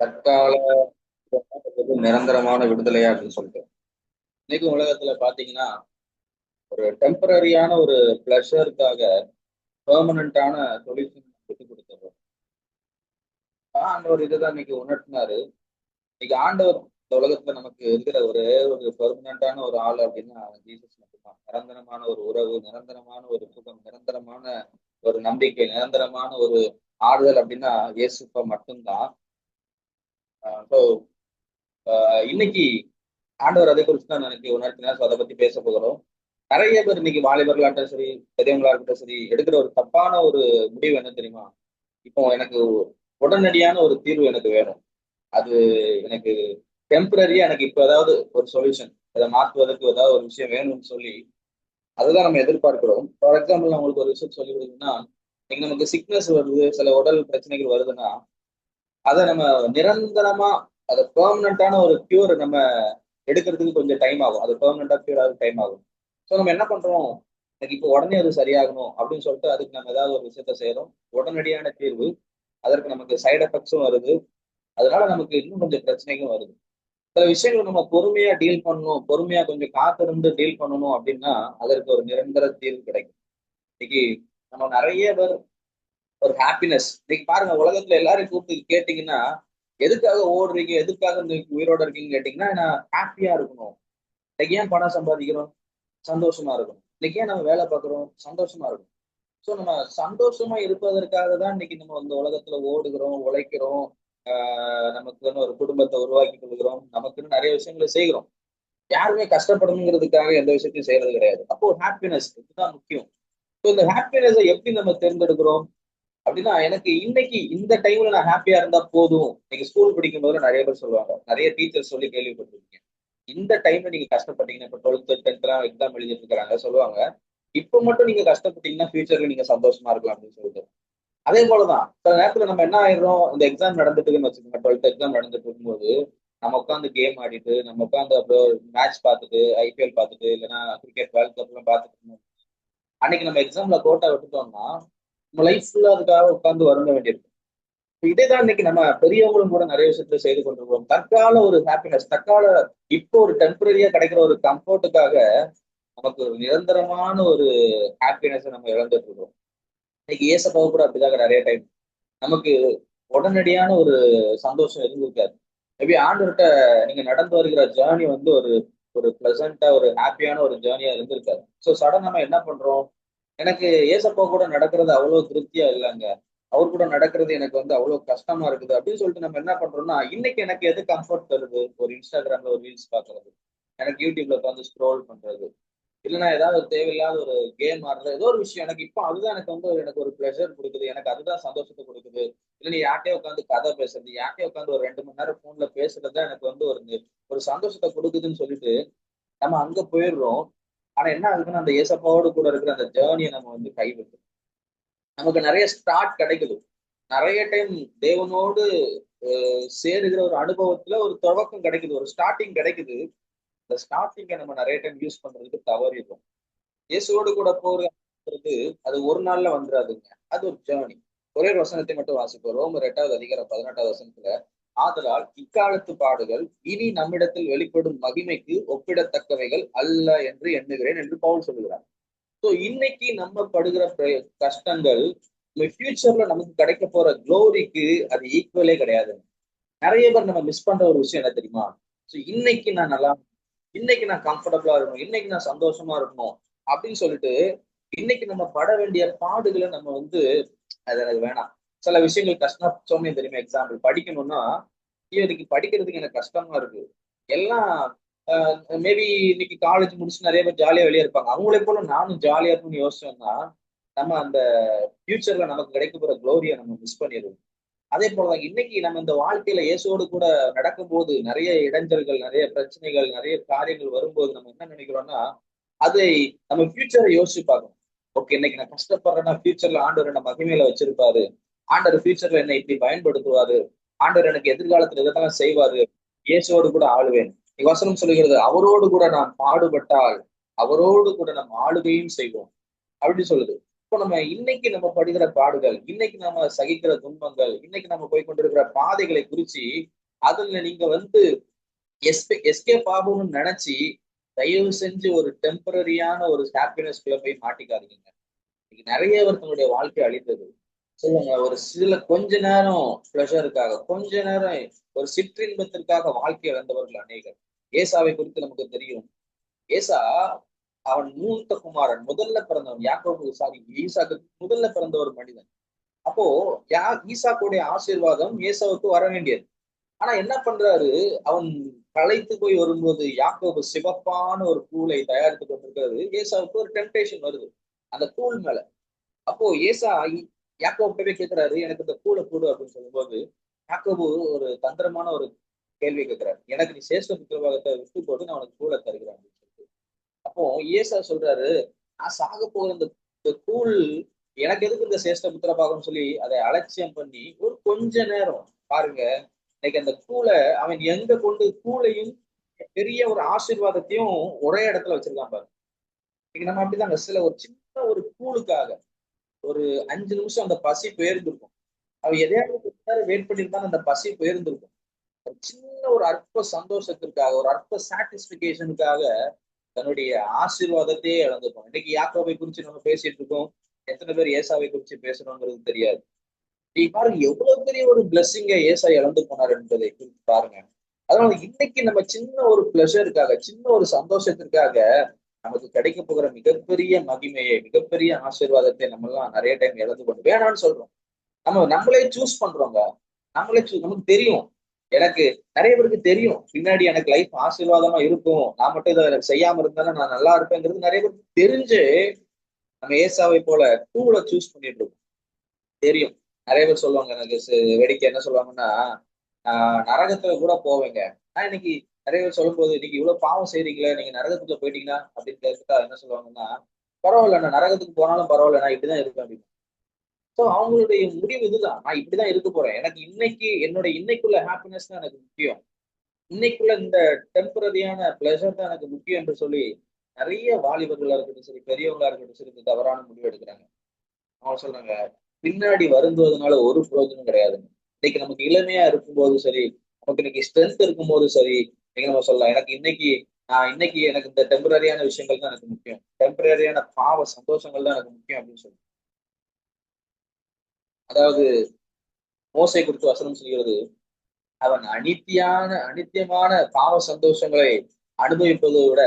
தற்கால நிரந்தரமான விடுதலையா அப்படின்னு சொல்லிட்டு இன்னைக்கு உலகத்துல பாத்தீங்கன்னா ஒரு டெம்பரரியான ஒரு பிளஷருக்காக பெர்மனண்டான சொல்யூஷன் விட்டு கொடுத்துருவோம். ஆண்டவர் இதுதான் இன்னைக்கு உணர்த்தினாரு. இன்னைக்கு ஆண்டவர் இந்த உலகத்துல நமக்கு இருக்கிற ஒரே ஒரு பெர்மனண்டான ஒரு ஆள் அப்படின்னா ஜீசஸ் மட்டும்தான். நிரந்தரமான ஒரு உறவு, நிரந்தரமான ஒரு சுகம், நிரந்தரமான ஒரு நம்பிக்கை, நிரந்தரமான ஒரு ஆறுதல் அப்படின்னா இயேசுப்பா மட்டும்தான். ஸோ இன்னைக்கு ஆண்டவர் அதை குறித்து தான் எனக்கு உணர்த்தினார். ஸோ அதை பத்தி பேச போகிறோம். நிறைய பேர் இன்னைக்கு வாலிபர்களாகட்டும் சரி, பெரியவங்களா இருக்கட்டும் சரி, எடுக்கிற ஒரு தப்பான ஒரு முடிவு என்ன தெரியுமா? இப்போ எனக்கு உடனடியான ஒரு தீர்வு எனக்கு வேணும். அது எனக்கு டெம்பரரியா எனக்கு இப்போ ஏதாவது ஒரு சொல்யூஷன், அதை மாற்றுவதற்கு ஏதாவது ஒரு விஷயம் வேணும்னு சொல்லி அதுதான் நம்ம எதிர்பார்க்கிறோம். ஃபார் எக்ஸாம்பிள் நான் உங்களுக்கு ஒரு விஷயம் சொல்லி கொடுக்குன்னா, இன்னைக்கு நமக்கு சிக்னஸ் வருது, சில உடல் பிரச்சனைகள் வருதுன்னா, அதை நம்ம நிரந்தரமா அதை பெர்மனண்டான ஒரு கியூர் நம்ம எடுக்கிறதுக்கு கொஞ்சம் டைம் ஆகும். அது பெர்மனண்டா கியூர் ஆக டைம் ஆகும். ஸோ நம்ம என்ன பண்றோம்? எனக்கு இப்போ உடனே அது சரியாகணும் அப்படின்னு சொல்லிட்டு அதுக்கு நம்ம ஏதாவது ஒரு விஷயத்த செய்யறோம். உடனடியான தீர்வு. அதற்கு நமக்கு சைடு எஃபெக்ட்ஸும் வருது. அதனால நமக்கு இன்னும் கொஞ்சம் பிரச்சனைகளும் வருது. சில விஷயங்களை நம்ம பொறுமையா டீல் பண்ணணும், பொறுமையா கொஞ்சம் காத்திருந்து டீல் பண்ணணும் அப்படின்னா அதற்கு ஒரு நிரந்தர தீர்வு கிடைக்கும். இன்னைக்கு நம்ம நிறைய பேர் ஒரு ஹாப்பினஸ் இன்னைக்கு பாருங்க, உலகத்துல எல்லாரும் கூப்பிட்டு கேட்டீங்கன்னா எதுக்காக ஓடுறீங்க, எதுக்காக இந்த உயிரோட இருக்கீங்கன்னு கேட்டீங்கன்னா நான் ஹாப்பியா இருக்கணும். இன்னைக்கு ஏன் பணம் சம்பாதிக்கிறோம்? சந்தோஷமா இருக்கணும். இன்னைக்கு ஏன் நம்ம வேலை பார்க்குறோம்? சந்தோஷமா இருக்கணும். ஸோ நம்ம சந்தோஷமா இருப்பதற்காக தான் இன்னைக்கு நம்ம இந்த உலகத்துல ஓடுகிறோம், உழைக்கிறோம். நமக்குன்னு ஒரு குடும்பத்தை உருவாக்கி கொள்கிறோம். நமக்குன்னு நிறைய விஷயங்களை செய்கிறோம். யாருமே கஷ்டப்படணுங்கிறதுக்காக எந்த விஷயத்தையும் செய்யறது கிடையாது. அப்போ ஒரு ஹாப்பினஸ் இதுதான் முக்கியம். ஸோ இந்த ஹாப்பினஸை எப்படி நம்ம தேர்ந்தெடுக்கிறோம் அப்படின்னா, எனக்கு இன்னைக்கு இந்த டைம்ல நான் ஹாப்பியா இருந்தா போதும். நீங்க ஸ்கூல் படிக்கும்போது நிறைய பேர் சொல்லுவாங்க. நிறைய டீச்சர்ஸ் சொல்லி கேள்விப்பட்டிருக்கீங்க. இந்த டைம்ல நீங்க கஷ்டப்பட்டீங்கன்னா, இப்ப 12th 10th எல்லாம் எக்ஸாம் எழுதிட்டு இருக்கிறாங்க சொல்லுவாங்க. இப்ப மட்டும் நீங்க கஷ்டப்பட்டீங்கன்னா ஃபியூச்சர்ல நீங்க சந்தோஷமா இருக்கலாம் அப்படின்னு சொல்லிட்டு. அதே போலதான் சில நேரத்துல நம்ம என்ன ஆயிடுறோம், இந்த எக்ஸாம் நடந்துட்டு இருக்குன்னு வச்சுக்கோங்க. 12th எக்ஸாம் நடந்துட்டு இருக்கும்போது நம்ம உட்காந்து கேம் ஆடிட்டு, நம்ம உட்காந்து அப்புறம் மேட்ச் பார்த்துட்டு, ஐபிஎல் பார்த்துட்டு, இல்லைன்னா கிரிக்கெட் வேர்ல்ட் கப் எல்லாம் பார்த்துட்டு அன்னைக்கு நம்ம எக்ஸாம்ல கோட்டா விட்டுட்டோம்னா நம்ம லைஃப் ஃபுல்லா அதுக்காக உட்கார்ந்து வருந்த வேண்டியிருக்கும். இதேதான் இன்னைக்கு நம்ம பெரியவங்களும் கூட நிறைய விஷயத்துல செய்து கொண்டிருக்கிறோம். தற்கால ஒரு ஹாப்பினஸ், தற்கால இப்போ ஒரு டெம்பரரியா கிடைக்கிற ஒரு கம்ஃபர்ட்டுக்காக நமக்கு ஒரு நிரந்தரமான ஒரு ஹாப்பினஸ் நம்ம இழந்துட்டு இருக்கோம். இன்னைக்கு ஏசப்பாவை கூட அப்படிதாக நிறைய டைம் நமக்கு உடனடியான ஒரு சந்தோஷம் இருந்திருக்காது. மேபி ஆண்டவர்கிட்ட நீங்க நடந்து வருகிற ஜேர்னி வந்து ஒரு ஒரு பிளசண்டா ஒரு ஹாப்பியான ஒரு ஜேர்னியா இருந்திருக்காது. ஸோ சடன் நம்ம என்ன பண்றோம்? எனக்கு ஏசப்பா கூட நடக்கிறது அவ்வளவு திருப்தியா இல்லைங்க. அவர் கூட நடக்கிறது எனக்கு வந்து அவ்வளவு கஷ்டமா இருக்குது அப்படின்னு சொல்லிட்டு நம்ம என்ன பண்றோம்னா, இன்னைக்கு எனக்கு எது கம்ஃபர்ட் தருது? ஒரு இன்ஸ்டாகிராம்ல ஒரு ரீல்ஸ் பாக்குறது, எனக்கு யூடியூப்ல உட்காந்து ஸ்க்ரோல் பண்றது, இல்லைன்னா ஏதாவது ஒரு தேவையில்லாத ஒரு கேம் ஆடுறது, ஏதோ ஒரு விஷயம் எனக்கு இப்போ அதுதான் எனக்கு வந்து எனக்கு ஒரு ப்ளஷர் கொடுக்குது, எனக்கு அதுதான் சந்தோஷத்தை கொடுக்குது. இல்லை நீ யார்கிட்டயோ உட்காந்து கதை பேசுறது, யார்கிட்டயோ உட்காந்து ஒரு 2 மணி நேரம் போன்ல பேசுறது தான் எனக்கு வந்து ஒரு சந்தோஷத்தை கொடுக்குதுன்னு சொல்லிட்டு நம்ம அங்க போயிடுறோம். ஆனா என்ன ஆகுதுன்னா அந்த ஏசப்பாவோடு கூட இருக்கிற அந்த ஜேர்னியை நம்ம வந்து கைவிட்டு நமக்கு நிறைய ஸ்டார்ட் கிடைக்குது. நிறைய டைம் தேவனோடு சேருகிற ஒரு அனுபவத்துல ஒரு துவக்கம் கிடைக்குது, ஒரு ஸ்டார்டிங் கிடைக்குது. அந்த ஸ்டார்டிங்கை நம்ம நிறைய டைம் யூஸ் பண்றதுக்கு தவறிடுறோம். இயேசுவோடு கூட போறது அது ஒரு நாள்ல வந்துடாதுங்க. அது ஒரு ஜேர்னி. ஒரே ஒரு வசனத்தை மட்டும் வாசிப்போம். ரோமர் 8வது அதிகாரம் 18வது வசனத்துல, ஆதலால் இக்காலத்து பாடுகள் இனி நம்மிடத்தில் வெளிப்படும் மகிமைக்கு ஒப்பிடத்தக்கவைகள் அல்ல என்று எண்ணுகிறேன் என்று பவுல் சொல்லுகிறார். ஸோ இன்னைக்கு நம்ம படுகிற கஷ்டங்கள் ஃபியூச்சர்ல நமக்கு கிடைக்க போற க்ளோரிக்கு அது ஈக்குவலே கிடையாது. நிறைய பேர் நம்ம மிஸ் பண்ற ஒரு விஷயம் என்ன தெரியுமா? ஸோ இன்னைக்கு நான் நல்லா, இன்னைக்கு நான் கம்ஃபர்டபுளா இருக்கணும், இன்னைக்கு நான் சந்தோஷமா இருக்கணும் அப்படின்னு சொல்லிட்டு இன்னைக்கு நம்ம பட வேண்டிய பாடுகளை நம்ம வந்து அது எனக்கு வேணாம். சில விஷயங்கள் கஷ்டம் சொன்னேன் தெரியுமா? எக்ஸாம்பிள் படிக்கணும்னா, ஐயோ இன்னைக்கு படிக்கிறதுக்கு எனக்கு கஷ்டமா இருக்கு. எல்லாம் மேபி இன்னைக்கு காலேஜ் முடிச்சு நிறைய பேர் ஜாலியா வெளியே இருப்பாங்க. அவங்களே போல நானும் ஜாலியா இருக்கணும்னு யோசிச்சோம்னா நம்ம அந்த ஃபியூச்சர்ல நமக்கு கிடைக்க போற க்ளோரியை நம்ம மிஸ் பண்ணிடுவோம். அதே போலதான் இன்னைக்கு நம்ம இந்த வாழ்க்கையில இயேசுவோடு கூட நடக்கும்போது நிறைய இடைஞ்சல்கள், நிறைய பிரச்சனைகள், நிறைய காரியங்கள் வரும்போது நம்ம என்ன நினைக்கிறோம்னா அதை நம்ம ஃபியூச்சரை யோசிச்சு பார்க்கணும். ஓகே இன்னைக்கு நான் கஷ்டப்படுறேன்னா ஃபியூச்சர்ல ஆண்டவர் என்ன மகிமையில வச்சிருப்பாரு. ஆண்டவர் ஃபியூச்சர்ல என்னை இப்படி பயன்படுத்துவாரு. ஆண்டவர் எனக்கு எதிர்காலத்துல இதெல்லாம் செய்வாரு. இயேசுவோடு கூட ஆளுவேன். வசனம் சொல்லுகிறது அவரோடு கூட நாம் பாடுபட்டால் அவரோடு கூட நாம் ஆளுகையும் செய்வோம் அப்படின்னு சொல்லுது. இப்போ நம்ம இன்னைக்கு நம்ம படுகிற பாடுகள், இன்னைக்கு நம்ம சகிக்கிற துன்பங்கள், இன்னைக்கு நம்ம போய் கொண்டிருக்கிற பாதைகளை குறிச்சு அதுல நீங்க வந்து எஸ்கேப் ஆகணும்னு நினைச்சு தயவு செஞ்சு ஒரு டெம்பரரியான ஒரு ஹாப்பினஸ்குள்ள போய் மாட்டிக்காதீங்க. இன்னைக்கு நிறைய பேர் தன்னுடைய வாழ்க்கையை அழித்தது சொல்லுங்க. ஒரு சில கொஞ்ச நேரம் பிளஷருக்காக, கொஞ்ச நேரம் ஒரு சிற்றின்பத்திற்காக வாழ்க்கை இழந்தவர்கள் அநேகர். ஏசாவை குறித்து நமக்கு தெரியும். ஏசா அவன் மூத்த குமாரன், முதல்ல பிறந்தவன். யாக்கோபு சாரி ஈசாக்கு முதல்ல பிறந்த ஒரு மனிதன். அப்போ ஈசாக்குடைய ஆசீர்வாதம் ஏசாவுக்கு வர வேண்டியது. ஆனா என்ன பண்றாரு, அவன் களைத்து போய் வரும்போது யாக்கோபு சிவப்பான ஒரு கூழை தயாரித்து கொண்டிருக்கிறது. ஏசாவுக்கு ஒரு டெம்டேஷன் வருது அந்த கூழ் மேல. அப்போ ஏசா யாக்கோபு கேட்கிறாரு, எனக்கு இந்த கூழை கூடு அப்படின்னு சொல்லும்போது யாக்கோபு ஒரு தந்திரமான ஒரு கேள்வி கேட்கிறாரு, எனக்கு நீ சேஷ்ட புத்திரபாகத்தை விட்டு போட்டு நான் உனக்கு கூழை தருகிறேன் அப்படின்னு சொல்லிட்டு. அப்போ ஏசா சொல்றாரு, நான் சாக போகிற இந்த கூழ் எனக்கு எதுக்கு இந்த சேஷ்ட புத்திரபாகம் சொல்லி அதை அலட்சியம் பண்ணி ஒரு கொஞ்ச நேரம் பாருங்க. இன்னைக்கு அந்த கூழை அவன் எங்க கொண்டு கூழையும் பெரிய ஒரு ஆசீர்வாதத்தையும் ஒரே இடத்துல வச்சிருக்கான் பாருங்க. இன்னைக்கு நம்ம அப்படிதாங்க சில ஒரு சின்ன ஒரு கூழுக்காக ஒரு 5 நிமிஷம் அந்த பசி போயிருந்திருக்கும். அவன் எதையாவது கொஞ்ச நேரம் வெயிட் பண்ணியிருந்தாலும் அந்த பசி போயிருந்திருக்கும். ஒரு சின்ன ஒரு அற்ப சந்தோஷத்திற்காக, ஒரு அற்ப சாட்டிஸ்பிகேஷனுக்காக தன்னுடைய ஆசீர்வாதத்தையே இழந்திருக்கும். இன்னைக்கு யாக்கோபை குறிச்சு நம்ம பேசிட்டு இருக்கோம். எத்தனை பேர் ஏசாவை குறிச்சு பேசணுங்கிறது தெரியாது. நீ பாருங்க எவ்வளவு பெரிய ஒரு பிளஸ்ஸிங்க ஏசா இழந்து போனார் என்பதை குறித்து பாருங்க. அதனால இன்னைக்கு நம்ம சின்ன ஒரு பிளஷருக்காக, சின்ன ஒரு சந்தோஷத்திற்காக நமக்கு கிடைக்க போகிற மிகப்பெரிய மகிமையை, மிகப்பெரிய ஆசீர்வாதத்தை நம்ம எல்லாம் நிறைய டைம் இழந்து கொண்டு வேணாம்னு சொல்றோம். நம்மளே சூஸ் பண்றோங்க. நமக்கு தெரியும். எனக்கு நிறைய பேருக்கு தெரியும். பின்னாடி எனக்கு லைஃப் ஆசீர்வாதமா இருக்கும். நான் மட்டும் இதை செய்யாம இருந்தாலும் நான் நல்லா இருப்பேங்கிறது நிறைய பேருக்கு தெரிஞ்சு நம்ம ஏசாவை போல டூல சூஸ் பண்ணிட்டு இருக்கோம். தெரியும். நிறைய பேர் சொல்லுவாங்க எனக்கு வேடிக்கை என்ன சொல்லுவாங்கன்னா, நரகத்துல கூட போவேங்க. ஆனா இன்னைக்கு நிறைய பேர் சொல்லும்போது, இன்னைக்கு இவ்வளவு பாவம் செய்றீங்களே, நீங்க நரகத்துக்குள்ள போயிட்டீங்கன்னா அப்படின்னு கேட்டா என்ன சொல்லுவாங்கன்னா, பரவாயில்ல நான் நரகத்துக்கு போனாலும் பரவாயில்ல நான் இப்படிதான் இருப்பேன் அப்படின்னு. சோ அவங்களுடைய முடிவு இதுதான். நான் இப்படிதான் இருக்க போறேன். எனக்கு இன்னைக்கு என்னோட இன்னைக்குள்ள ஹாப்பினஸ் தான் எனக்கு முக்கியம். இன்னைக்குள்ள இந்த டெம்பரரியான பிளஷர் தான் எனக்கு முக்கியம் என்று சொல்லி நிறைய வாலிபர்களா இருக்கட்டும் சரி, பெரியவங்களா இருக்கட்டும் சரி, இந்த தவறான முடிவு எடுக்கிறாங்க. அவங்க சொல்றாங்க, பின்னாடி வருந்துவதனால ஒரு பிரயோஜனம் கிடையாதுங்க. இன்னைக்கு நமக்கு இளமையா இருக்கும்போது சரி, நமக்கு இன்னைக்கு ஸ்ட்ரென்த் இருக்கும்போது சரி, இன்னைக்கு நம்ம சொல்லலாம் இன்னைக்கு எனக்கு இந்த டெம்பரரியான விஷயங்கள் தான் எனக்கு முக்கியம். டெம்பரரியான பாவ சந்தோஷங்கள் தான் எனக்கு முக்கியம் அப்படின்னு சொல்லி. அதாவது மோசை குறித்து வசனம் சொல்கிறது, அவன் அனித்தியமான பாவ சந்தோஷங்களை அனுபவிப்பதை விட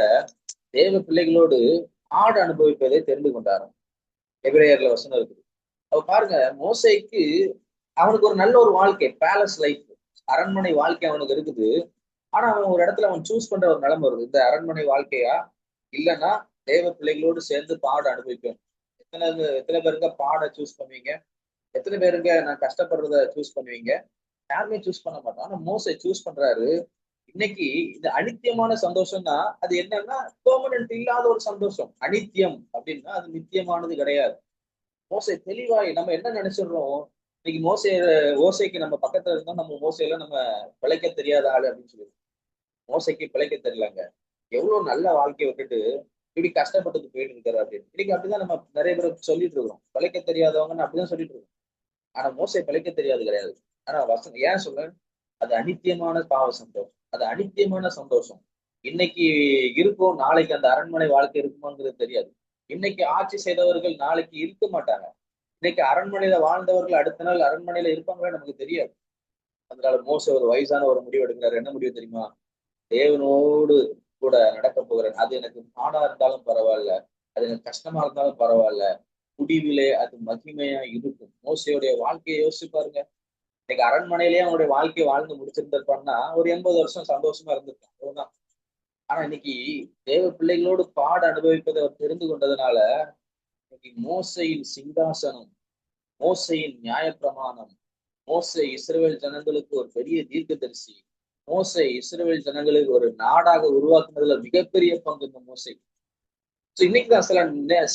தேவ பிள்ளைகளோடு ஆடு அனுபவிப்பதை தெரிந்து கொண்டாராம். எபிரேயர்ல வசனம் இருக்குது. அப்ப பாருங்க மோசேக்கு அவனுக்கு ஒரு நல்ல ஒரு வாழ்க்கை, பேலஸ் லைஃப், அரண்மனை வாழ்க்கை அவனுக்கு இருக்குது. ஆனா அவன் ஒரு இடத்துல அவன் சூஸ் பண்ற ஒரு நிலைமை வருது. இந்த அரண்மனை வாழ்க்கையா இல்லைன்னா தேவ பிள்ளைகளோடு சேர்ந்து பாட அனுபவிப்பேன். எத்தனை எத்தனை பேருங்க பாட சூஸ் பண்ணுவீங்க? எத்தனை பேருங்க நான் கஷ்டப்படுறத சூஸ் பண்ணுவீங்க? யாருமே சூஸ் பண்ண மாட்டோம். ஆனா மோசே சூஸ் பண்றாரு. இன்னைக்கு இது அனித்தியமான சந்தோஷம்னா அது என்னன்னா பெர்மனன்ட் இல்லாத ஒரு சந்தோஷம். அனித்தியம் அப்படின்னா அது நித்தியமானது கிடையாது. மோசே தெளிவாய் நம்ம என்ன நினைச்சிடுறோம், இன்னைக்கு ஓசைக்கு நம்ம பக்கத்துல இருந்தா நம்ம மோசையில நம்ம பிழைக்க தெரியாத ஆளு அப்படின்னு சொல்லி. மோசைக்கு பிழைக்க தெரியலங்க. எவ்வளவு நல்ல வாழ்க்கையை விட்டுட்டு இப்படி கஷ்டப்பட்டு போயிட்டு இருக்காரு அப்படின்னு. இன்னைக்கு அப்படிதான் நம்ம நிறைய பேர் சொல்லிட்டு இருக்கோம். பிழைக்க தெரியாதவங்கன்னு அப்படிதான் சொல்லிட்டு இருக்கோம். ஆனா மோசை பிழைக்க தெரியாது கிடையாது. ஆனா வசனம் ஏன் சொல்ல, அது அனித்தியமான பாவ சந்தோஷம், அது அனித்தியமான சந்தோஷம். இன்னைக்கு இருக்கும், நாளைக்கு அந்த அரண்மனை வாழ்க்கை இருக்குமாங்கிறது தெரியாது. இன்னைக்கு ஆட்சி செய்தவர்கள் நாளைக்கு இருக்க மாட்டாங்க. இன்னைக்கு அரண்மனையில வாழ்ந்தவர்கள் அடுத்த நாள் அரண்மனையில இருப்பாங்களா நமக்கு தெரியாது. அதனால மோச ஒரு வயசான ஒரு முடிவு எடுக்கிறாரு. என்ன முடிவு தெரியுமா? தேவனோடு கூட நடக்க போகிறேன். அது எனக்கு பாடா இருந்தாலும் பரவாயில்ல, அது எனக்கு கஷ்டமா இருந்தாலும் பரவாயில்ல, முடிவிலே அது மகிமையா இருக்கும். மோசையுடைய வாழ்க்கையை யோசிச்சு பாருங்க. இன்னைக்கு அரண்மனையிலேயே அவனுடைய வாழ்க்கையை வாழ்ந்து முடிச்சிருந்திருப்பான்னா ஒரு 80 வருஷம் சந்தோஷமா இருந்திருப்பான், அவ்வளவுதான். ஆனா இன்னைக்கு தேவ பிள்ளைகளோடு பாட அனுபவிப்பதை அவர் தெரிந்து கொண்டதுனால இன்னைக்கு மோசையின் சிங்காசனம், மோசையின் நியாயப்பிரமாணம், மோசே இஸ்ரவேல் ஜனங்களுக்கு ஒரு பெரிய தீர்க்கதரிசி, மோசே இஸ்ரவேல் ஜனங்களுக்கு ஒரு நாடாக உருவாக்குனதுல மிகப்பெரிய பங்கு இந்த மோசை. இன்னைக்குதான்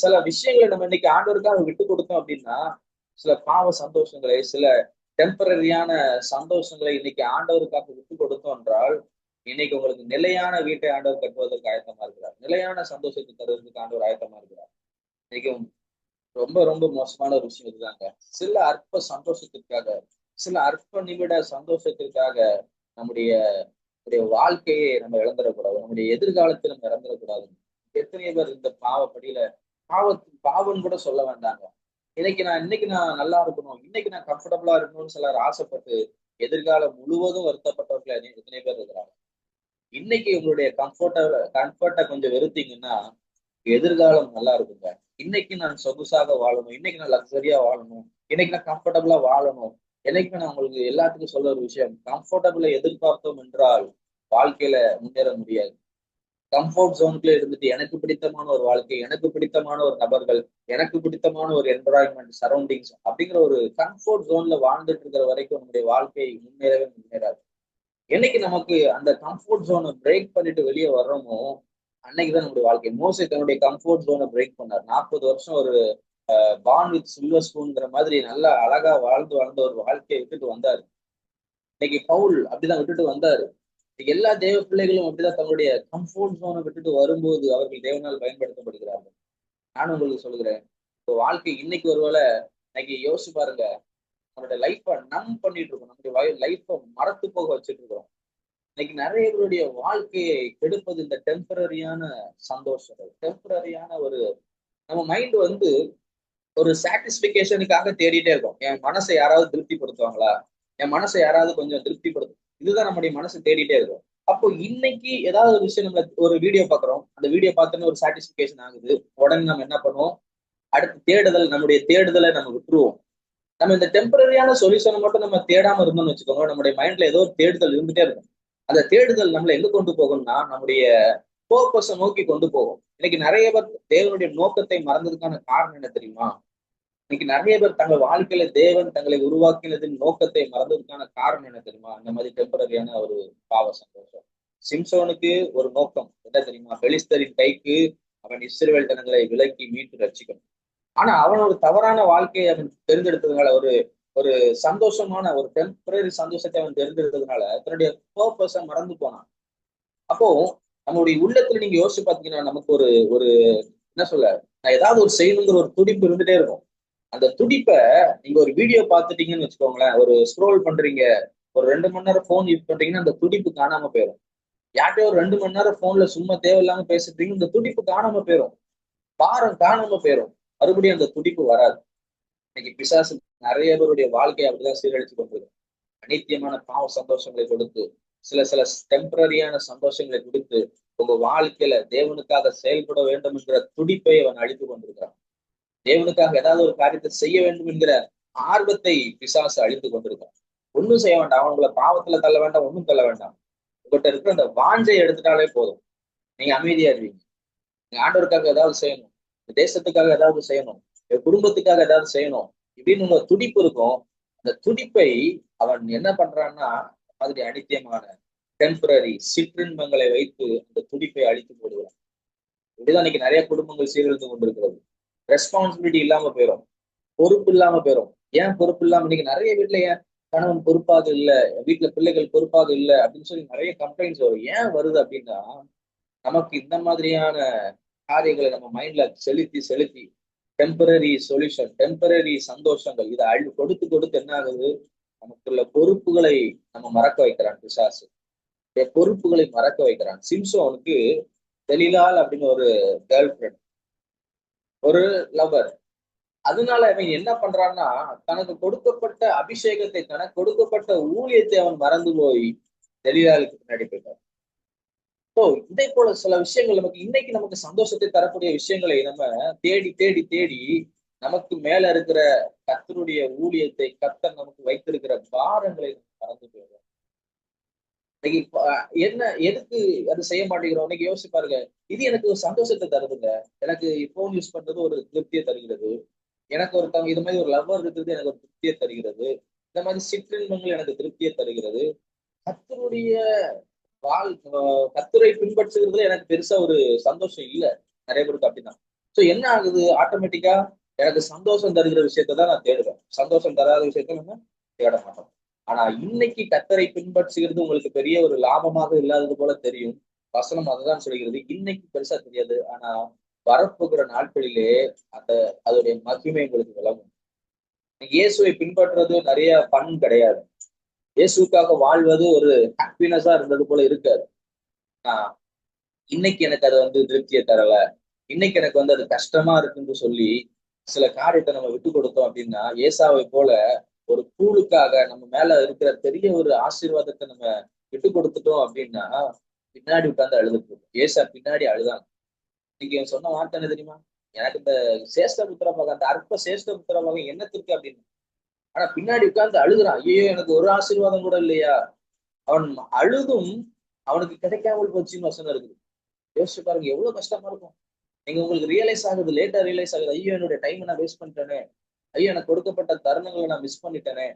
சில விஷயங்களை நம்ம இன்னைக்கு ஆண்டவருக்காக விட்டு கொடுத்தோம் அப்படின்னா, சில பாவ சந்தோஷங்களை, சில டெம்பரரியான சந்தோஷங்களை இன்னைக்கு ஆண்டவருக்காக விட்டு கொடுத்தோம் என்றால், இன்னைக்கு உங்களுக்கு நிலையான வீட்டை ஆண்டவர் கட்டுவதற்கு ஆயத்தமா இருக்கிறார். நிலையான சந்தோஷத்தை தருவதற்கு ஆண்டவர் ஆயத்தமா இருக்கிறார். இன்னைக்கு ரொம்ப ரொம்ப மோசமான ஒரு விஷயம் இதுதாங்க. சில அற்ப சந்தோஷத்திற்காக, சில அற்ப நிமிட சந்தோஷத்திற்காக நம்முடைய நம்முடைய வாழ்க்கையை நம்ம இழந்துடக்கூடாது. நம்முடைய எதிர்காலத்தை நம்ம இழந்துடக்கூடாது. எத்தனையோ பேர் இந்த பாவப்படியில பாவம்னு கூட சொல்ல வேண்டாங்க. இன்னைக்கு நான் நல்லா இருக்கணும். இன்னைக்கு நான் கம்ஃபர்டபுளா இருக்கணும்னு சிலர் ஆசைப்பட்டு, எதிர்காலம் முழுவதும் வருத்தப்பட்டவர்கள் எத்தனை பேர் இருக்கிறாங்க. இன்னைக்கு உங்களுடைய கம்ஃபர்ட்ட கொஞ்சம் வெறுத்தீங்கன்னா, எதிர்காலம் நல்லா இருக்குங்க. இன்னைக்கு நான் சொகுசாக வாழணும். இன்னைக்கு நான் லக்ஸரியா வாழணும். இன்னைக்கு நான் கம்ஃபர்டபுளா வாழணும். என்னைக்குமே நான் உங்களுக்கு எல்லாத்துக்கும் சொல்ல ஒரு விஷயம். கம்ஃபர்டபுள எதிர்பார்த்தோம் என்றால், வாழ்க்கையில முன்னேற முடியாது. கம்ஃபோர்ட் ஜோனுக்குள்ள இருந்துட்டு எனக்கு பிடித்தமான ஒரு வாழ்க்கை, எனக்கு பிடித்தமான ஒரு நபர்கள், எனக்கு பிடித்தமான ஒரு என்விரான்மெண்ட், சரௌண்டிங்ஸ் அப்படிங்கிற ஒரு கம்ஃபோர்ட் ஜோன்ல வாழ்ந்துட்டு இருக்கிற வரைக்கும் நம்முடைய வாழ்க்கை முன்னேறாது. என்னைக்கு நமக்கு அந்த கம்ஃபோர்ட் ஜோனை பிரேக் பண்ணிட்டு வெளியே வர்றோமோ, அன்னைக்குதான் நம்முடைய வாழ்க்கை. மோசே தன்னுடைய கம்ஃபோர்ட் ஜோனை பிரேக் பண்ணார். 40 வருஷம் ஒரு பார்ன் வித் சில்வர் ஸ்பூன்ங்கிற மாதிரி நல்லா அழகா வாழ்ந்து வாழ்ந்த ஒரு வாழ்க்கையை விட்டுட்டு வந்தாரு. இன்னைக்கு பவுல் அப்படிதான் விட்டுட்டு வந்தாரு. இன்னைக்கு எல்லா தேவ பிள்ளைகளும் அப்படிதான் தன்னுடைய கம்ஃபோர்ட் ஜோனை விட்டுட்டு வரும்போது அவர்கள் தேவனால் பயன்படுத்தப்படுகிறார்கள். நானும் உங்களுக்கு சொல்லுகிறேன். இப்போ வாழ்க்கை இன்னைக்கு ஒருவேளை இன்னைக்கு யோசிச்சு பாருங்க. நம்மளுடைய லைஃப்பை பண்ணிட்டு இருக்கோம். நம்முடைய லைஃப்பை மறத்து போக வச்சுட்டு இருக்கோம். இன்னைக்கு நிறைய பேருடைய வாழ்க்கையை கெடுப்பது இந்த டெம்பரரியான சந்தோஷங்கள். டெம்பரரியான ஒரு நம்ம மைண்ட் வந்து ஒரு சாட்டிஸ்பிகேஷனுக்காக தேடிட்டே இருக்கும். என் மனசை யாராவது திருப்திப்படுத்துவாங்களா? என் மனசை யாராவது கொஞ்சம் திருப்திப்படுத்தும். இதுதான் நம்முடைய மனசு தேடிட்டே இருக்கும். அப்போ இன்னைக்கு ஏதாவது ஒரு விஷயம் நம்ம ஒரு வீடியோ பார்க்குறோம். அந்த வீடியோ பார்த்தோன்னே ஒரு சாட்டிஸ்பிகேஷன் ஆகுது. உடனே நம்ம என்ன பண்ணுவோம்? அடுத்து நம்முடைய தேடுதலை நம்ம விட்டுருவோம். நம்ம இந்த டெம்பரரியான சொல்யூஷனை மட்டும் நம்ம தேடாம இருந்தோம்னு வச்சுக்கோங்க, நம்முடைய மைண்ட்ல ஏதோ ஒரு தேடுதல் இருந்துட்டே இருக்கும். அந்த தேடுதல் நம்மளை எங்க கொண்டு போகும்னா, நம்முடைய பர்பஸை நோக்கி கொண்டு போகும். இன்னைக்கு நிறைய பேர் தேவனுடைய நோக்கத்தை மறந்ததுக்கான காரணம் என்ன தெரியுமா? இன்னைக்கு நிறைய பேர் தங்கள் வாழ்க்கையில தேவன் தங்களை உருவாக்கினதின் நோக்கத்தை மறந்ததுக்கான காரணம் என்ன தெரியுமா? இந்த மாதிரி டெம்பரரியான ஒரு பாவ சந்தோஷம். சிம்சோனுக்கு ஒரு நோக்கம் என்ன தெரியுமா? பெலிஸ்தரின் கைக்கு அவன் இஸ்ரவேல் ஜனங்களை விலக்கி மீட்டு ரட்சிக்கணும். ஆனா அவன் ஒரு தவறான வாழ்க்கையை அவன் தேர்ந்தெடுத்ததுனால, ஒரு ஒரு சந்தோஷமான ஒரு டெம்பரரி சந்தோஷத்தை அவன் தேர்ந்தெடுத்ததுனால தன்னுடைய பர்பஸ மறந்து போனான். அப்போ நம்மளுடைய உள்ளத்துல நீங்க யோசிச்சு பாத்தீங்கன்னா, நமக்கு ஒரு ஒரு என்ன சொல்ல, நான் ஏதாவது ஒரு செய்யணுங்கிற ஒரு துடிப்பு இருந்துட்டே இருக்கும். அந்த துடிப்ப நீங்க ஒரு வீடியோ பார்த்துட்டீங்கன்னு வச்சுக்கோங்களேன், ஒரு ஸ்க்ரோல் பண்றீங்க, ஒரு 2 மணி நேரம் போன் யூஸ் பண்றீங்கன்னா, அந்த துடிப்பு காணாம போயிடும். யார்கிட்டயோ ஒரு 2 மணி நேரம் போன்ல சும்மா தேவையில்லாம பேசிட்டீங்க, இந்த துடிப்பு காணாம போயிடும். பாரம் காணாம போயிடும். மறுபடியும் அந்த துடிப்பு வராது. இன்னைக்கு பிசாசு நிறைய பேருடைய வாழ்க்கையை அப்படிதான் சீரழிச்சு கொண்டிருக்கு. அநித்தியமான பாவ சந்தோஷங்களை கொடுத்து, சில சில டெம்பரரியான சந்தோஷங்களை கொடுத்து, உங்க வாழ்க்கையில தேவனுக்காக செயல்பட வேண்டும் என்கிற துடிப்பை அவன் அழித்து கொண்டிருக்கிறான். தேவனுக்காக ஏதாவது ஒரு காரியத்தை செய்ய வேண்டும் என்கிற ஆர்வத்தை பிசாசு அழித்து கொண்டிருக்கான். ஒண்ணும் செய்ய வேண்டாம். அவங்களை பாவத்துல தள்ள வேண்டாம், ஒண்ணும் தள்ள வேண்டாம். உங்கள்கிட்ட இருக்கிற அந்த வாஞ்சை எடுத்துட்டாலே போதும். நீங்க அமைதியா இருவீங்க. நீங்க ஆண்டவருக்காக ஏதாவது செய்யணும், இந்த தேசத்துக்காக ஏதாவது செய்யணும், என் குடும்பத்துக்காக ஏதாவது செய்யணும் இப்படின்னு உங்க துடிப்பு இருக்கும். அந்த துடிப்பை அவன் என்ன பண்றான்னா, மாதிரி அனித்தியமான டெம்பரரி சிற்றின்பங்களை வைத்து அந்த துடிப்பை அழித்து போடுகிறான். இப்படிதான் இன்னைக்கு நிறைய குடும்பங்கள் சீரழிந்து கொண்டிருக்கிறது. ரெஸ்பான்சிபிலிட்டி இல்லாம போயிடும். பொறுப்பு இல்லாம போயிடும். ஏன் பொறுப்பு இல்லாம இன்னைக்கு நிறைய வீட்டுல ஏன் கணவன் பொறுப்பாக இல்ல, வீட்டுல பிள்ளைகள் பொறுப்பாக இல்ல அப்படின்னு சொல்லி நிறைய கம்ப்ளைண்ட்ஸ் வரும். ஏன் வருது அப்படின்னா, நமக்கு இந்த மாதிரியான காரியங்களை நம்ம மைண்ட்ல செலுத்தி செலுத்தி டெம்பரரி சொல்யூஷன், டெம்பரரி சந்தோஷங்கள் இதை கொடுத்து கொடுத்து என்ன ஆகுது? நமக்குள்ள பொறுப்புகளை நம்ம மறக்க வைக்கிறான் பிசாசு. பொறுப்புகளை மறக்க வைக்கிறான். சிம்சோனுக்கு தெலிலால் அப்படின்னு ஒரு கேர்ள் ஃபிரெண்ட், ஒரு லவர். அதனால அவன் என்ன பண்றான்னா, தனக்கு கொடுக்கப்பட்ட அபிஷேகத்தை, தனக்கு கொடுக்கப்பட்ட ஊழியத்தை அவன் மறந்து போய் தெலிலாலுக்கு பின்னாடி போயிட்டான். ஸோ இதே போல சில விஷயங்கள் நமக்கு சந்தோஷத்தை தரக்கூடிய விஷயங்களை நம்ம தேடி தேடி தேடி நமக்கு மேல இருக்கிற கர்த்தருடைய ஊழியத்தை, கர்த்தர் நமக்கு வைத்திருக்கிற பாரங்களை மறந்து போயிடும். இன்னைக்கு என்ன எதுக்கு அது செய்ய மாட்டேங்கிறோம்? இன்னைக்கு யோசிச்சு பாருங்க. இது எனக்கு ஒரு சந்தோஷத்தை தருதுங்க. எனக்கு போன் யூஸ் பண்றது ஒரு திருப்தியை தருகிறது. எனக்கு ஒருத்தவங்க இது மாதிரி ஒரு லவ்வர் இருக்கிறது எனக்கு ஒரு திருப்தியை தருகிறது. இந்த மாதிரி சிற்றின்பங்கள் எனக்கு திருப்தியை தருகிறது. கர்த்தருடைய கர்த்தரை பின்பற்றுகிறதுல எனக்கு பெருசா ஒரு சந்தோஷம் இல்ல. நிறைய பேருக்கு அப்படிதான். சோ என்ன ஆகுது? ஆட்டோமேட்டிக்கா எனக்கு சந்தோஷம் தருகிற விஷயத்தை தான் நான் தேடுவேன். சந்தோஷம் தராத விஷயத்த நம்ம தேட மாட்டோம். ஆனா இன்னைக்கு கர்த்தரை பின்பற்றுகிறது உங்களுக்கு பெரிய ஒரு லாபமாக இல்லாதது போல தெரியும். வசனம் அதுதான் சொல்கிறது. இன்னைக்கு பெருசா தெரியாது. ஆனா வரப்போகிற நாட்களிலே அந்த அதோடைய மகிமை உங்களுக்கு விளங்கும். இயேசுவை பின்பற்றுறது நிறைய பண் கிடையாது. இயேசுக்காக வாழ்வது ஒரு ஹாப்பினஸா இருந்தது போல இருக்காது. ஆஹ் இன்னைக்கு எனக்கு அது திருப்தியை தரல, இன்னைக்கு எனக்கு அது கஷ்டமா இருக்குன்னு சொல்லி சில காரியத்தை நம்ம விட்டு கொடுத்தோம் அப்படின்னா, ஏசாவை போல ஒரு கூழுக்காக நம்ம மேல இருக்கிற பெரிய ஒரு ஆசீர்வாதத்தை நம்ம விட்டு கொடுத்துட்டோம் அப்படின்னா, பின்னாடி உட்கார்ந்து அழுதுட்டு ஏசா பின்னாடி அழுதாங்க. இன்னைக்கு இவன் சொன்ன வார்த்தை என்ன தெரியுமா? எனக்கு இந்த சேஷ்ட புத்திரமாக, அந்த அற்ப சேஷ்ட புத்திரமாக என்னத்திற்கு அப்படின்னு. ஆனா பின்னாடி உட்கார்ந்து அழுகுறான். ஐயோ, எனக்கு ஒரு ஆசீர்வாதம் கூட இல்லையா? அவன் அழுதும் அவனுக்கு கிடைக்காமல் போச்சுன்னு வசனம் இருக்குது. யோசிச்சு பாருங்க, எவ்வளவு கஷ்டமா இருக்கும். நீங்க உங்களுக்கு ரியலைஸ் ஆகுது, லேட்டா ரியலைஸ் ஆகுது. ஐயோ, என்னுடைய டைம் நான் வேஸ்ட் பண்ணிட்டேனே. ஐயோ, எனக்கு கொடுக்கப்பட்ட தருணங்களை நான் மிஸ் பண்ணிட்டேனே.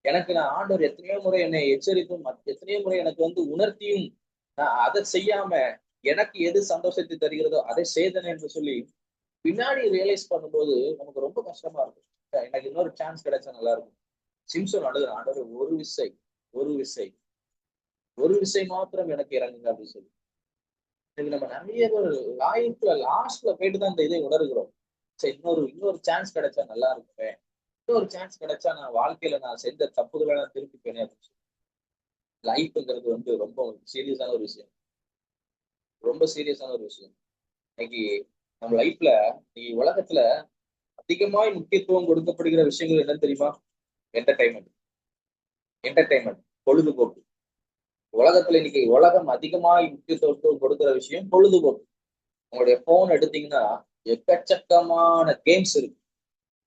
எனக்கு நான் ஆண்டவர் எத்தனையோ முறை என்னை எச்சரித்தும் எத்தனையோ முறை எனக்கு உணர்த்தியும் நான் அதை செய்யாம எனக்கு எது சந்தோஷத்தை தருகிறதோ அதை செய்தேன் என்று சொல்லி பின்னாடி ரியலைஸ் பண்ணும்போது நமக்கு ரொம்ப கஷ்டமா இருக்கும். எனக்கு இன்னொரு சான்ஸ் கிடைச்சா நல்லா இருக்கும். சிம்சன் அழுகுற, ஆண்டவர் ஒரு விசை ஒரு விசை மாத்திரம் எனக்கு இறங்குங்க அப்படின்னு சொல்லி. இது நம்ம நிறைய பேர் லைஃப்ல லாஸ்ட்ல போயிட்டு தான் இந்த இதை உணர்கிறோம். சரி, இன்னொரு சான்ஸ் கிடைச்சா நல்லா இருக்குமே, இன்னொரு சான்ஸ் கிடைச்சா நான் வாழ்க்கையில நான் செஞ்ச தப்புகளை நான் திருப்பிப்பேனே அப்படின்னு சொல்லி. லைஃப்ங்கிறது ரொம்ப சீரியஸான ஒரு விஷயம். ரொம்ப சீரியஸான ஒரு விஷயம். இன்னைக்கு நம்ம லைஃப்ல, இன்னைக்கு உலகத்துல அதிகமாய் முக்கியத்துவம் கொடுக்கப்படுகிற விஷயங்கள் என்னன்னு தெரியுமா? என்டர்டைன்மெண்ட். என்டர்டைன்மெண்ட், பொழுதுபோக்கு. உலகத்துல இன்னைக்கு உலகம் அதிகமாய் முக்கியத்துவம் கொடுக்கிற விஷயம் பொழுதுபோக்கு. உங்களுடைய போன் எடுத்தீங்கன்னா எக்கச்சக்கமான கேம்ஸ் இருக்கு.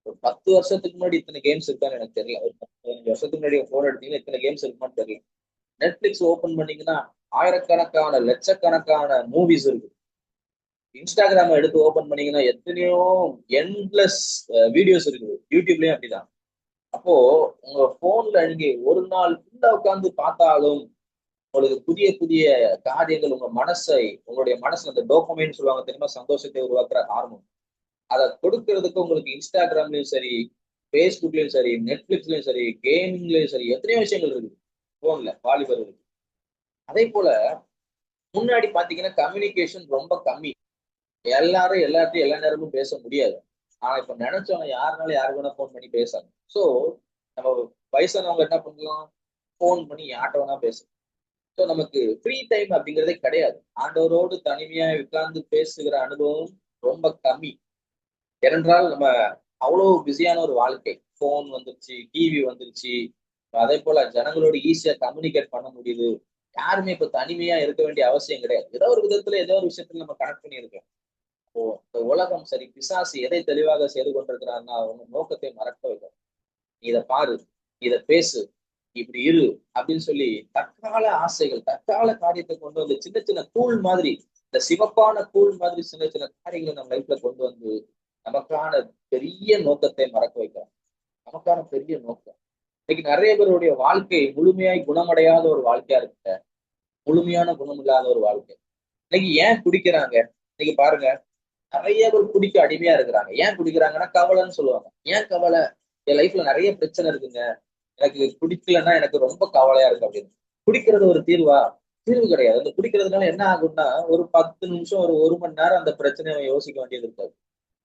ஒரு 10 வருஷத்துக்கு முன்னாடி இத்தனை கேம்ஸ் இருக்கான்னு எனக்கு தெரியல. ஒரு 15 வருஷத்துக்கு முன்னாடி போன் எடுத்தீங்கன்னா இத்தனை கேம்ஸ் இருக்குமான்னு தெரியல. நெட்ஃபிளிக்ஸ் ஓபன் பண்ணீங்கன்னா ஆயிரக்கணக்கான லட்சக்கணக்கான மூவிஸ் இருக்கு. இன்ஸ்டாகிராம் எடுத்து ஓபன் பண்ணீங்கன்னா எத்தனையோ என்லெஸ் வீடியோஸ் இருக்குது. யூடியூப்லயும் அப்படிதான். அப்போ உங்க போன்ல நீங்க ஒரு நாள் ஃபுல்லா உட்கார்ந்து பார்த்தாலும் உங்களுக்கு புதிய புதிய காரியங்கள் உங்களுடைய மனசுல அந்த டோபமைன் சொல்லுவாங்க தெரியுமா, சந்தோஷத்தை உருவாக்குற ஹார்மோன், அதை கொடுக்கறதுக்கு உங்களுக்கு இன்ஸ்டாகிராம்லயும் சரி, பேஸ்புக்லயும் சரி, நெட்ஃபிளிக்ஸ்லயும் சரி, கேமிங்லயும் சரி, எத்தனையோ விஷயங்கள் இருக்குது போன்ல வாலிபர்களுக்கு. அதே போல முன்னாடி பாத்தீங்கன்னா கம்யூனிகேஷன் ரொம்ப கம்மி. எல்லாரும் எல்லார்ட்டையும் எல்லா நேரமும் பேச முடியாது. ஆனா இப்ப நினைச்சவங்க யாருனாலும் யாருக்கு வேணா போன் பண்ணி பேசலாம். சோ நம்ம வயசானவங்க என்ன பண்ணலாம்? போன் பண்ணி யார்கிட்ட வேணா பேசலாம். ஸோ நமக்கு ஃப்ரீ டைம் அப்படிங்கிறதே கிடையாது. ஆண்டவரோடு தனிமையா உட்கார்ந்து பேசுகிற அனுபவம் ரொம்ப கம்மி. ஏனென்றால் நம்ம அவ்வளவு பிஸியான ஒரு வாழ்க்கை. போன் வந்துருச்சு, டிவி வந்துருச்சு. அதே போல ஜனங்களோட ஈஸியா கம்யூனிகேட் பண்ண முடியுது. யாருமே இப்ப தனிமையா இருக்க வேண்டிய அவசியம் கிடையாது. ஏதோ ஒரு விதத்துல ஏதோ ஒரு விஷயத்துல நம்ம கனெக்ட் பண்ணியிருக்கோம். இப்போ இந்த உலகம் சரி, பிசாசு எதை தெளிவாக செய்து கொண்டிருக்கிறான்னா அவங்க நோக்கத்தை மறக்க வைக்கும். நீ இதை பாரு, நீ இதை பேசு, இப்படி இரு அப்படின்னு சொல்லி தற்கால ஆசைகள், தற்கால காரியத்தை கொண்டு வந்து சின்ன சின்ன கூழ் மாதிரி, இந்த சிவப்பான கூழ் மாதிரி சின்ன சின்ன காரியங்களை நம்ம லைஃப்ல கொண்டு வந்து நமக்கான பெரிய நோக்கத்தை மறக்க வைக்கிறோம். நமக்கான பெரிய நோக்கம். இன்னைக்கு நிறைய பேருடைய வாழ்க்கை முழுமையாய் குணமடையாத ஒரு வாழ்க்கையா இருக்கு. முழுமையான குணம் இல்லாத ஒரு வாழ்க்கை. இன்னைக்கு ஏன் குடிக்கிறாங்க? இன்னைக்கு பாருங்க, நிறைய பேர் குடிக்க அடிமையா இருக்கிறாங்க. ஏன் குடிக்கிறாங்கன்னா கவலைன்னு சொல்லுவாங்க. ஏன் கவலை? என் லைஃப்ல நிறைய பிரச்சனை இருக்குங்க, எனக்கு குடிக்கலன்னா எனக்கு ரொம்ப கவலையா இருக்கு அப்படின்னு. குடிக்கிறது ஒரு தீர்வா? தீர்வு கிடையாது. அந்த குடிக்கிறதுனால என்ன ஆகும்னா, ஒரு 10 நிமிஷம், ஒரு மணி நேரம் அந்த பிரச்சனையை யோசிக்க வேண்டியது இருக்காது.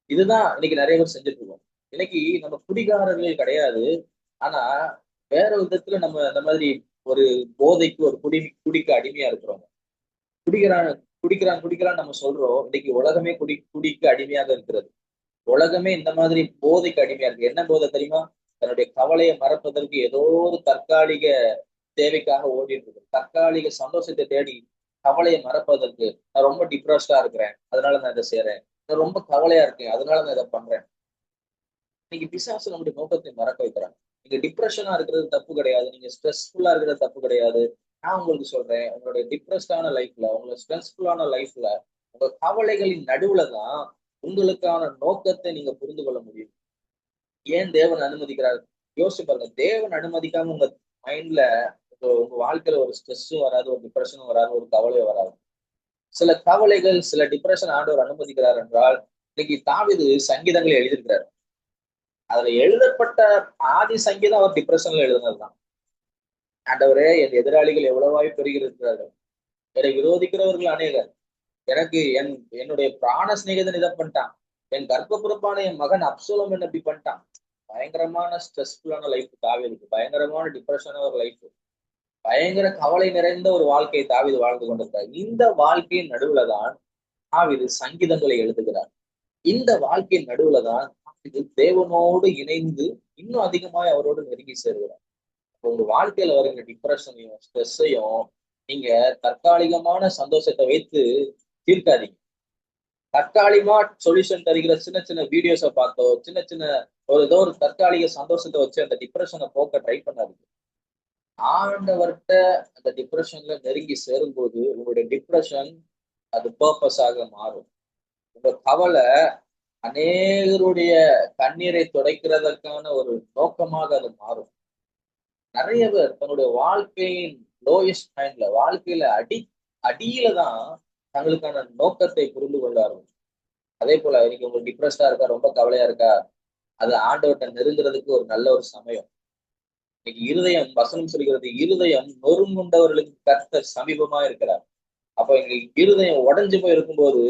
இதுதான் இன்னைக்கு நிறைய பேர் செஞ்சுட்டு இருக்கோம். இன்னைக்கு நம்ம குடிகாரர்கள் கிடையாது. ஆனா வேற விதத்துல நம்ம இந்த மாதிரி ஒரு போதைக்கு, ஒரு குடிக்க அடிமையா இருக்கிறோம். குடிக்கிறான் குடிக்கிறான் நம்ம சொல்றோம். இன்னைக்கு உலகமே குடிக்கு அடிமையாக இருக்கிறது. உலகமே இந்த மாதிரி போதைக்கு அடிமையா இருக்கு. என்ன போதை தெரியுமா? தன்னுடைய கவலையை மறப்பதற்கு ஏதோ ஒரு தற்காலிக தேவைக்காக ஓடிட்டு இருக்கு. தற்காலிக சந்தோஷத்தை தேடி கவலையை மறப்பதற்கு, நான் ரொம்ப டிப்ரெஸ்டா இருக்கிறேன் அதனால நான் இதை செய்யறேன், நான் ரொம்ப கவலையா இருக்கேன் அதனால நான் இதை பண்றேன். நீங்க பிசாசு நம்முடைய நோக்கத்தை மறக்க வைக்கிறாங்க. நீங்க டிப்ரெஷனா இருக்கிறது தப்பு கிடையாது, நீங்க ஸ்ட்ரெஸ்ஃபுல்லா இருக்கிறது தப்பு கிடையாது. நான் உங்களுக்கு சொல்றேன், உங்களுடைய டிப்ரெஸ்டான லைஃப்ல, உங்களோட ஸ்ட்ரெஸ்ஃபுல்லான லைஃப்ல, உங்க கவலைகளின் நடுவுல தான் உங்களுக்கான நோக்கத்தை நீங்க புரிந்து கொள்ள முடியும். ஏன் தேவன் அனுமதிக்கிறார்? யோசிச்சு பாருங்க. தேவன் அனுமதிக்காம உங்க மைண்ட்ல, உங்க வாழ்க்கையில ஒரு ஸ்ட்ரெஸ்ஸும் வராது, ஒரு டிப்ரெஷனும் வராது, ஒரு கவலையும் வராது. சில கவலைகள், சில டிப்ரெஷன் ஆண்டவர் அனுமதிக்கிறார் என்றால், இன்னைக்கு தாவீது சங்கீதங்களை எழுதியிருக்கிறார். அதுல எழுதப்பட்ட ஆதி சங்கீதம் அவர் டிப்ரெஷன்ல எழுதுனதுதான். ஆண்டவரே, என் எதிராளிகள் எவ்வளவாய் பெருகி இருக்கிறார்கள், என்னை விரோதிக்கிறவர்கள் அநேகர், எனக்கு என்னுடைய பிராண சிநேகிதன் இதை பண்ணிட்டான், என் கர்ப்ப என் மகன் அப்சலோம் என்ன இப்படி பண்ணிட்டான். பயங்கரமான ஸ்ட்ரெஸ்ஃபுல்லான லைஃப் தாவீதுக்கு, பயங்கரமான டிப்ரெஷனான ஒரு லைஃப், பயங்கர கவலை நிறைந்த ஒரு வாழ்க்கையை தாவீது வாழ்ந்து கொண்டிருந்தார். இந்த வாழ்க்கையின் நடுவுல தான் தாவீது சங்கீதங்களை எழுதுகிறார். இந்த வாழ்க்கையின் நடுவுல தான் தாவீது தேவனோடு இணைந்து இன்னும் அதிகமாய் அவரோடு நெருங்கி சேருகிறார். உங்க வாழ்க்கையில வருகிற டிப்ரெஷனையும் ஸ்ட்ரெஸ்ஸையும் நீங்க தற்காலிகமான சந்தோஷத்தை வைத்து தீர்க்காதீங்க. தற்காலிகமா சொல்யூஷன் தருகிற சின்ன சின்ன வீடியோஸை பார்த்தோ, சின்ன சின்ன ஏதோ ஒரு தற்காலிக சந்தோஷத்தை வச்சு அந்த டிப்ரெஷனை போக்க ட்ரை பண்ணாதீங்க. ஆண்டவர்கிட்ட அந்த டிப்ரெஷன்ல நெருங்கி சேரும்போது உங்களுடைய டிப்ரெஷன் அது பர்பஸாக மாறும். உங்க கவலை அநேகருடைய கண்ணீரை துடைக்கிறதற்கான ஒரு நோக்கமாக அது மாறும். நிறைய பேர் தன்னுடைய வாழ்க்கையின் லோயஸ்ட் டைம்ல, வாழ்க்கையில அடியில தான் தங்களுக்கான நோக்கத்தை புரிந்து கொண்டார்கள். அதே போல இன்னைக்கு உங்களுக்கு டிப்ரெஸ்டா இருக்கா, ரொம்ப கவலையா இருக்கா, அது ஆண்டவர்கிட்ட நெருங்குறதுக்கு ஒரு நல்ல ஒரு சமயம். இன்னைக்கு இருதயம், வசனம் சொல்கிறது, இருதயம் நொறுங்குண்டவர்களுக்கு கர்த்தர் சமீபமா இருக்கிறார். அப்ப எங்களுக்கு இருதயம் உடைஞ்சு போய் இருக்கும்போது,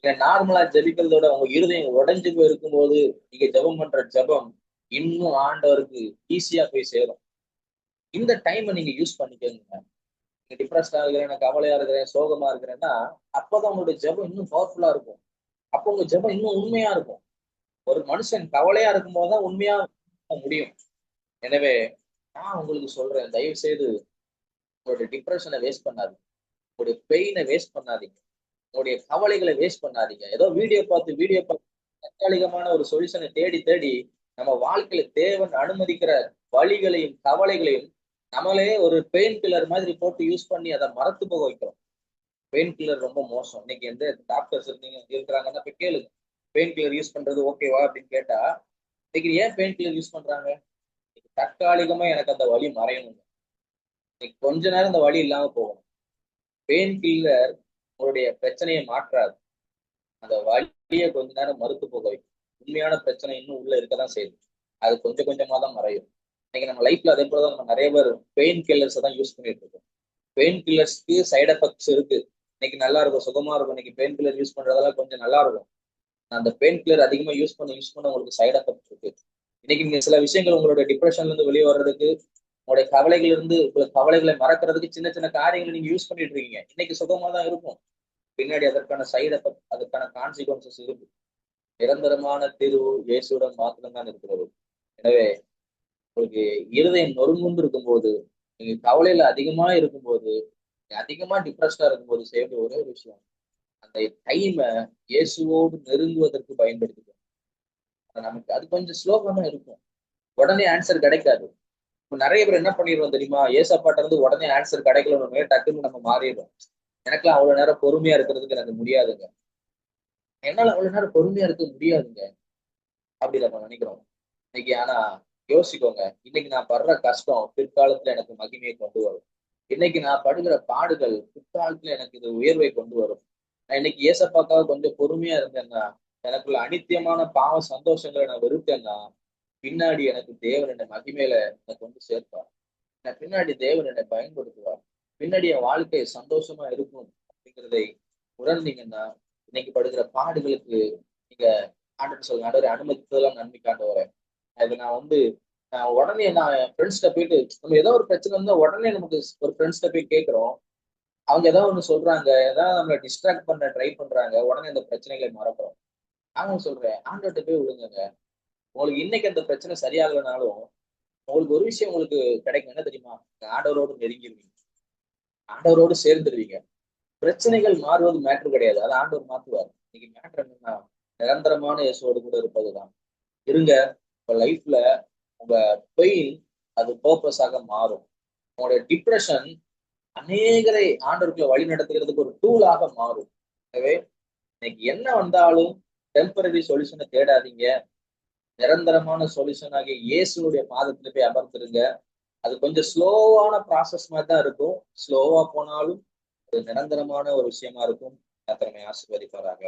நீங்க நார்மலா ஜெபிக்கிறதோட உங்க இருதயம் உடைஞ்சு போய் இருக்கும்போது நீங்க ஜெபம் பண்ற ஜெபம் இன்னும் ஆண்டவருக்கு ஈஸியா போய் சேரும். இந்த டைமை நீங்க யூஸ் பண்ணிக்கோங்க. நீங்க டிப்ரெஸ்டா இருக்கிறேன், நான் கவலையா இருக்கிறேன், சோகமா இருக்கிறேன்னா, அப்பதான் உங்களுடைய ஜெபம் இன்னும் பவர்ஃபுல்லா இருக்கும். அப்போ உங்க ஜெபம் இன்னும் உண்மையா இருக்கும். ஒரு மனுஷன் கவலையா இருக்கும்போது தான் உண்மையா முடியும். எனவே நான் உங்களுக்கு சொல்றேன், தயவு செய்து உங்களுடைய டிப்ரெஷனை வேஸ்ட் பண்ணாதீங்க. உங்களுடைய பெயினை வேஸ்ட் பண்ணாதீங்க. உங்களுடைய கவலைகளை வேஸ்ட் பண்ணாதீங்க. ஏதோ வீடியோ பார்த்து தற்காலிகமான ஒரு சொல்யூஷனை தேடி தேடி நம்ம வாழ்க்கையில தேவன் அனுமதிக்கிற வலிகளையும் கவலைகளையும் நம்மளே ஒரு பெயின் கில்லர் மாதிரி போட்டு யூஸ் பண்ணி அதை மறத்து போக வைக்கிறோம். பெயின் கில்லர் ரொம்ப மோசம். இன்னைக்கு எந்த டாக்டர்ஸ் இருக்கிறாங்கன்னா போய் கேளுங்க, பெயின் கில்லர் யூஸ் பண்றது ஓகேவா அப்படின்னு கேட்டா, இன்னைக்கு ஏன் பெயின் கில்லர் யூஸ் பண்றாங்க? தற்காலிகமா எனக்கு அந்த வலி மறையணும், இன்னைக்கு கொஞ்ச நேரம் இந்த வலி இல்லாம போகணும். பெயின் கில்லர் உங்களுடைய பிரச்சனையை மாற்றாது, அந்த வலியை கொஞ்ச நேரம் மறுத்து போக வைக்கும். உண்மையான பிரச்சனை இன்னும் உள்ள இருக்கதான் செய்யுது, அது கொஞ்சம் கொஞ்சமா தான் மறையும். இன்னைக்கு நம்ம லைஃப்ல அதே போலதான் நம்ம நிறைய பேர் பெயின் கில்லர்ஸ் தான் யூஸ் பண்ணிட்டு இருக்கோம். பெயின் கில்லர்ஸ்க்கு சைடு எஃபெக்ட்ஸ் இருக்கு. இன்னைக்கு நல்லா இருக்கும், சுகமா இருக்கும். இன்னைக்கு பெயின் கில்லர் யூஸ் பண்றதெல்லாம் கொஞ்சம் நல்லா இருக்கும். அந்த பெயின் கில்லர் அதிகமா யூஸ் பண்ண உங்களுக்கு சைடு எஃபெக்ட் இருக்கு. இன்னைக்கு நீங்க சில விஷயங்கள் உங்களோட டிப்ரெஷன்ல இருந்து வெளியே வர்றதுக்கு, உங்களுடைய கவலைகள் இருந்து உங்களுக்கு கவலைகளை மறக்கிறதுக்கு சின்ன சின்ன காரியங்களை நீங்க யூஸ் பண்ணிட்டு இருக்கீங்க. இன்னைக்கு சுகமா தான் இருக்கும், பின்னாடி அதற்கான சைடு எஃபெக்ட், அதற்கான கான்சிக்வன்சஸ் இருக்கு. நிரந்தரமான தீர்வு இயேசுடன் மாத்திரம் தான் இருக்கிறது. எனவே உங்களுக்கு இருதயம் நொறுங்குண்டு இருக்கும்போது, நீங்க கவலையில அதிகமா இருக்கும்போது, அதிகமா டிப்ரெஸ்டா இருக்கும்போது செய்ய வேண்டிய ஒரே ஒரு விஷயம், அந்த டைமை இயேசுவோடு நெருங்குவதற்கு பயன்படுத்திக்கணும். நமக்கு அது கொஞ்சம் ஸ்லோவா தான் இருக்கும், உடனே ஆன்சர் கிடைக்காது. இப்ப நிறைய பேர் என்ன பண்ணிடுவோம் தெரியுமா, ஏசப்பாட்ட இருந்து உடனே ஆன்சர் கிடைக்கலன்னு டக்குன்னு நம்ம மாறிடுவோம். எனக்குலாம் அவ்வளவு நேரம் பொறுமையா இருக்கிறதுக்கு எனக்கு முடியாதுங்க, என்னால அவ்வளவு நேரம் பொறுமையா இருக்க முடியாதுங்க அப்படி நம்ம நினைக்கிறோம் இன்னைக்கு. ஆனா யோசிக்கோங்க, இன்னைக்கு நான் படுற கஷ்டம் பிற்காலத்துல எனக்கு மகிமையை கொண்டு வரும். இன்னைக்கு நான் படுகிற பாடுகள் பிற்காலத்துல எனக்கு இது உயர்வை கொண்டு வரும். நான் இன்னைக்கு ஏசப்பாக்காக கொஞ்சம் பொறுமையா இருந்தேன்னா, எனக்குள்ள அனித்தியமான பாவ சந்தோஷங்களை நான் வெறுத்தேன்னா, பின்னாடி எனக்கு தேவன் என்னை மகிமையில என்னை கொண்டு சேர்ப்பார். பின்னாடி தேவன் என்னை பயன்படுத்துவார். பின்னாடி என் வாழ்க்கை சந்தோஷமா இருக்கும் அப்படிங்கிறதை உணர்ந்தீங்கன்னா, இன்னைக்கு படுகிற பாடுகளுக்கு நீங்க ஆண்டவர்ட்ட சொல்லுங்க, ஆண்டவரே அனுமதித்ததெல்லாம் நன்மைக்கு ஆண்டவரே. அது நான் உடனே நான் என் ஃப்ரெண்ட்ஸ்கிட்ட போயிட்டு, நம்ம ஏதோ ஒரு பிரச்சனை இருந்தா உடனே நமக்கு ஒரு ஃப்ரெண்ட்ஸ்கிட்ட போய் கேட்கிறோம். அவங்க ஏதாவது ஒண்ணு சொல்றாங்க, ஏதாவது நம்மளை டிஸ்ட்ராக்ட் பண்ண ட்ரை பண்றாங்க, உடனே அந்த பிரச்சனைகளை மறக்கிறோம். நான் சொல்றேன், ஆண்டவர்ட்ட போய் விழுங்க. உங்களுக்கு இன்னைக்கு அந்த பிரச்சனை சரியாகலனாலும் உங்களுக்கு ஒரு விஷயம் உங்களுக்கு கிடைக்கும், என்ன தெரியுமா? ஆண்டவரோடு நெருங்கிருவீங்க, ஆண்டவரோடு சேர்ந்துருவீங்க. பிரச்சனைகள் மாறுவது மேட்ரு கிடையாது, அதை ஆண்டவர் மாற்றுவார். இன்னைக்கு மேட்ரு என்னன்னா, நிரந்தரமான இயேசுவோடு கூட இருப்பதுதான். இருங்க, உங்க லைஃப்ல உங்க பெயின் அது பர்பஸாக மாறும். உங்களுடைய டிப்ரெஷன் அநேகரை ஆண்டவர்களை வழி நடத்துகிறதுக்கு ஒரு டூலாக மாறும். எனவே இன்னைக்கு என்ன வந்தாலும் டெம்பரரி சொல்யூஷனை தேடாதீங்க. நிரந்தரமான சொல்யூஷன் ஆகிய இயேசுடைய பாதத்துல போய் அமர்ந்துருங்க. அது கொஞ்சம் ஸ்லோவான ப்ராசஸ் மாதிரி தான் இருக்கும். ஸ்லோவா போனாலும் அது நிரந்தரமான ஒரு விஷயமா இருக்கும். கர்த்தர் நம்மை ஆசீர்வதிப்பாராக.